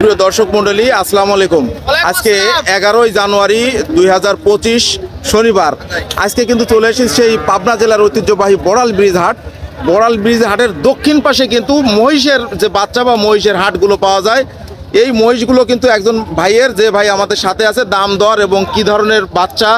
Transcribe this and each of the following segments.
সুপ্রিয় দর্শক মন্ডলী, আসসালামু আলাইকুম। আজকে 11ই জানুয়ারি 2025 শনিবার। আজকে কিন্তু চলে এসেছি সেই পাবনা জেলার ঐতিহ্যবাহী বড়াল ব্রিজ হাট। বড়াল ব্রিজ হাটের দক্ষিণ পাশে কিন্তু মহিষের যে বাচ্চা বা মহিষের হাটগুলো পাওয়া যায়। এই মহিষগুলো কিন্তু একজন ভাইয়ের, যে ভাই আমাদের সাথে আছে, দাম দর এবং কি ধরনের বাচ্চা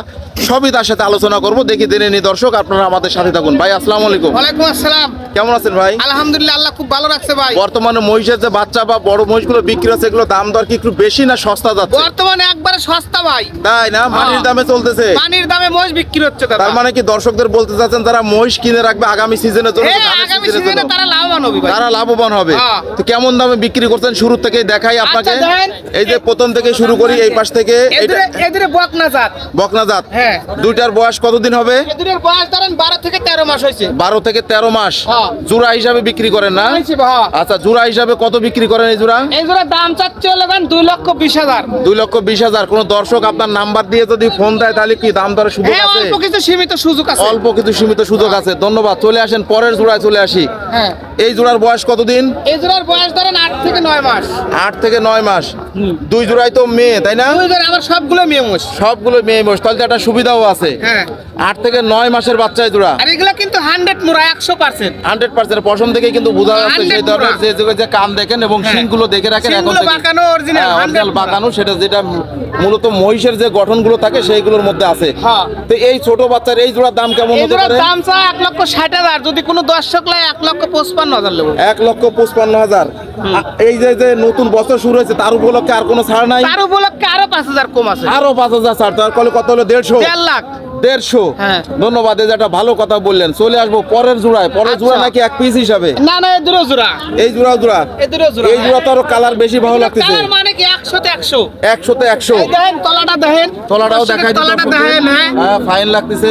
সবই তার সাথে আলোচনা করব। দেখি জেনে নি দর্শক, আপনারা আমাদের সাথে থাকুন। ভাই আসসালামু আলাইকুম। ওয়ালাইকুম আসসালাম। কেমন আছেন ভাই? আলহামদুলিল্লাহ, আল্লাহ খুব ভালো রাখছে ভাই। বর্তমানে মহিষের যে বাচ্চা বা বড় মহিষগুলো বিক্রি হচ্ছে, এগুলো দাম দর কি একটু বেশি না সস্তা যাচ্ছে? বর্তমানে একবারে সস্তা ভাই। তাই না? মানির দামে চলতেছে। পানির দামে মহিষ বিক্রি হচ্ছে দাদা। তার মানে কি দর্শকদের বলতে চাচ্ছেন যারা মহিষ কিনে রাখবে আগামী সিজনের জন্য, হ্যাঁ, আগামী সিজনে তারা লাভবান হবে ভাই। তারা লাভবান হবে। হ্যাঁ। তো কেমন দামে বিক্রি করছেন শুরু থেকেই দেখাই আপনাকে। আচ্ছা, দেন। এই যে প্রথম থেকে শুরু করি, এই পাশ থেকে। এদের বকনা জাত। বকনা জাত। হ্যাঁ। দুইটার বয়স কতদিন হবে? এদের বয়স ধরেন 12 থেকে 13 মাস হয়েছে। 12 থেকে 13 মাস। হ্যাঁ। জোড়া হিসাবে বিক্রি করেন না? হয়েছে ভাই। আচ্ছা, জোড়া হিসাবে কত বিক্রি করেন এই জোড়া? এই জোড়া দাম চাচ্ছে হলো 2,20,000। 2,20,000। কোন দর্শক আপনার নাম্বার দিয়ে যদি ফোন দেয় তাহলে কি দাম দরের সুযোগ হ্যাঁ, আছে? অল্প কিছু সীমিত সুযোগ আছে। অল্প কিছু সীমিত সুযোগ আছে। ধন্যবাদ। চলে আসেন পরের জোড়ায় চলে আসি। হ্যাঁ। এই জোড়ার বয়স কতদিন? এই জোড়ার বয়স ধরেন 8 থেকে 9 মাস। 8 থেকে 9 মাস। দুই জোড়াই তো মেয়ে, তাই না? দুই জোড়া আমার সবগুলো মেয়ে মোষ। সবগুলো মেয়ে মোষ। তাহলে তো একটা সুবিধাও আছে। হ্যাঁ। 8 থেকে 9 মাসের বাচ্চায় জোড়া। আর এগুলা কিন্তু 100 মুরা 100%। 100% পশম থেকে কিন্তু বোঝা যাচ্ছে 100 সেই ধরনের যে কান দেখেন এবং হ্যাঁ। শিংগুলো দেখে রাখেন এখন শিংগুলো থেকে। বাঁকানো original, হ্যাঁ, 100 original বাঁকানো, সেটা যেটা মূলত মহিষের যে গঠনগুলো থাকে সেইগুলোর মধ্যে আছে। হ্যাঁ। তো এই ছোট বাচ্চার এই জোড়ার দাম কেমন এই হতে জোড়ার পারে? দাম চা 1,60,000। যদি কোনো দর্শক লাই 1,55,000 নেব। 1,55,000। এই যে নতুন বছর শুরু হয়েছে, তার উপলক্ষে আর কোনো ছাড় নাই? তার উপলক্ষে আরো 5,000 কম আছে। আরো 5,000 ছাড়। তার কত হলো? 1,50,000। 1.5 লাখ। 150। হ্যাঁ। ধন্যবাদ। এই যে একটা ভালো কথা বললেন। চলে আসবো পরের জোড়ায়। পরের আচ্ছা। জোড়া নাকি এক পিস হিসাবে? না না, এদেরও জোড়া। এই জোড়া জোড়া। এদেরও জোড়া। এই জোড়া তো আরো কালার বেশি ভালো লাগতেছে। কালার মানে কি 100 তে 100। 100 তে 100। এই দেখেন তলাটা দেখেন। তলাটাও দেখাই দিতে তলাটা দেখেন। হ্যাঁ। হ্যাঁ, ফাইন লাগতেছে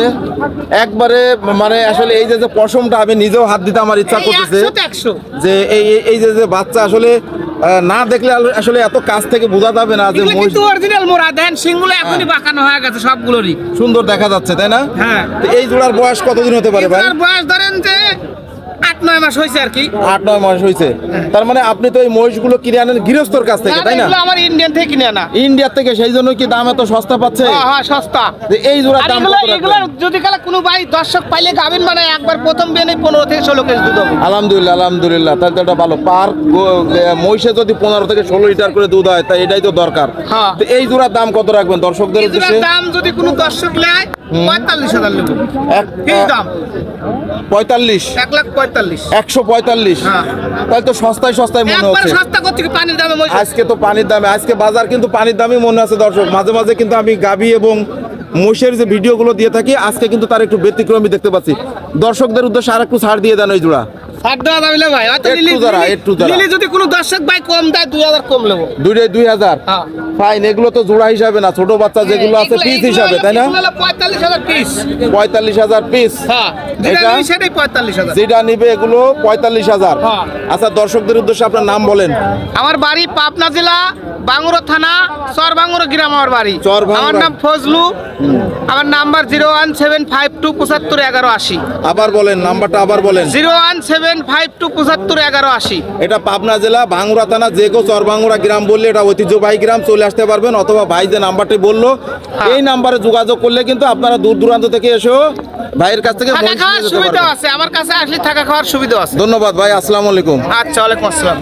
একবারে। মানে আসলে এই যে পশমটা আমি নিজেও হাত দিতে আমার ইচ্ছা এই করতেছে 100 তে 100। যে এই যে বাচ্চা আসলে না দেখলে আসলে এত কাছ থেকে বোঝা যাবে না যে এগুলো মহিষ। কিন্তু অরিজিনাল মোরা। দেখেন সিংগুলো এখনই বাঁকানো হয়ে গেছে সবগুলোরই। সুন্দর দেখা যাচ্ছে, তাই না? হ্যাঁ। তো এই জোড়ার বয়স কতদিন হতে পারে ভাই? এটার বয়স ধরেন যে 8-9 মাস হয়েছে আর কি। 8-9 মাস হয়েছে। তার মানে আপনি তো এই মহিষগুলো কিনে আনেন গৃহস্থর কাছ থেকে, তাই না? এগুলো আমার ইন্ডিয়ান থেকে কিনে আনা। ইন্ডিয়ার থেকে, সেই জন্য কি দাম এত সস্তা পাচ্ছে? হ্যাঁ হ্যাঁ, সস্তা। যে এই জোড়ার আর দাম এগুলো কত এগুলো রাখবেন? যদি কালে কোনো ভাই দর্শক পাইলে গাবিন মানে একবার প্রথম বিয়ে 15 থেকে 16 কেজি দুধ হবে। আলহামদুলিল্লাহ, আলহামদুলিল্লাহ। তাহলে তো এটা ভালো। পার মহিষে যদি 15 থেকে 16 লিটার করে দুধ হয়, তাই এটাই তো দরকার। হ্যাঁ। তো এই জোড়ার দাম কত রাখবেন দর্শকদের এই জোড়ার উদ্দেশ্যে? দাম যদি কোনো দর্শক নেয় 45,000 নেব। ফিক্স দাম 45। 1,45,000। 145। হ্যাঁ। তাহলে তো সস্তায় সস্তায় মনে একবার হচ্ছে। সস্তা করতে কি পানির দামে মহিষ। আজকে তো পানির দামে, আজকে বাজার কিন্তু পানির দামই মনে আছে দর্শক। মাঝে মাঝে কিন্তু আমি গাভী এবং মহিষের যে ভিডিওগুলো দিয়ে থাকি, আজকে কিন্তু তার একটু ব্যতিক্রমী দেখতে পাচ্ছি। দর্শকদের উদ্দেশ্যে আর একটু ছাড় দিয়ে দেন ওই জোড়া। ছাড় দেওয়া যাবে না ভাই। হয়তো একটু যারা, একটু যারা। লিলি যদি কোনো দর্শক ভাই কম দেয় 2,000 কম নেব। দুইটাই 2,000। হ্যাঁ। ফাইন। এগুলো তো জোড়া হিসাবে না, ছোট বাচ্চা যেগুলো আছে পিস হিসাবে, তাই না? 45,000 পিস। 45,000 পিস। হ্যাঁ। যেটা এটা নিবি সেটাই 45,000। যেটা নিবে এগুলো 45,000। হ্যাঁ। আচ্ছা, দর্শকদের উদ্দেশ্যে আপনার নাম বলেন। আমার বাড়ি পাবনা জেলা বাঙ্গুরা থানা চরবাঙ্গুরা গ্রাম আমার বাড়ি। চরবাঙ্গুরা। আমার নাম ফজলু। আমার নাম্বার 01752751180। আবার বলেন নাম্বারটা, আবার বলেন। 01752751180। এটা পাবনা জেলা ভাঙ্গুরা থানা, যে কেউ চরভাঙ্গুরা গ্রাম বললে এটা ঐতিহ্যবাহী গ্রাম, চলে আসতে পারবেন। অথবা ভাই যে নাম্বারটি বললো এই নাম্বারে যোগাযোগ করলে কিন্তু আপনারা দূর দূরান্ত থেকে এসেও ভাইয়ের কাছ থেকে থাকা মহিষ খাওয়ার নিয়ে যেতে সুবিধা পারবেন। আছে। আমার কাছে আসলে থাকা খাওয়ার সুবিধা আছে। ধন্যবাদ ভাই। আসসালামু আলাইকুম। আচ্ছা, ওয়ালাইকুম আসসালাম।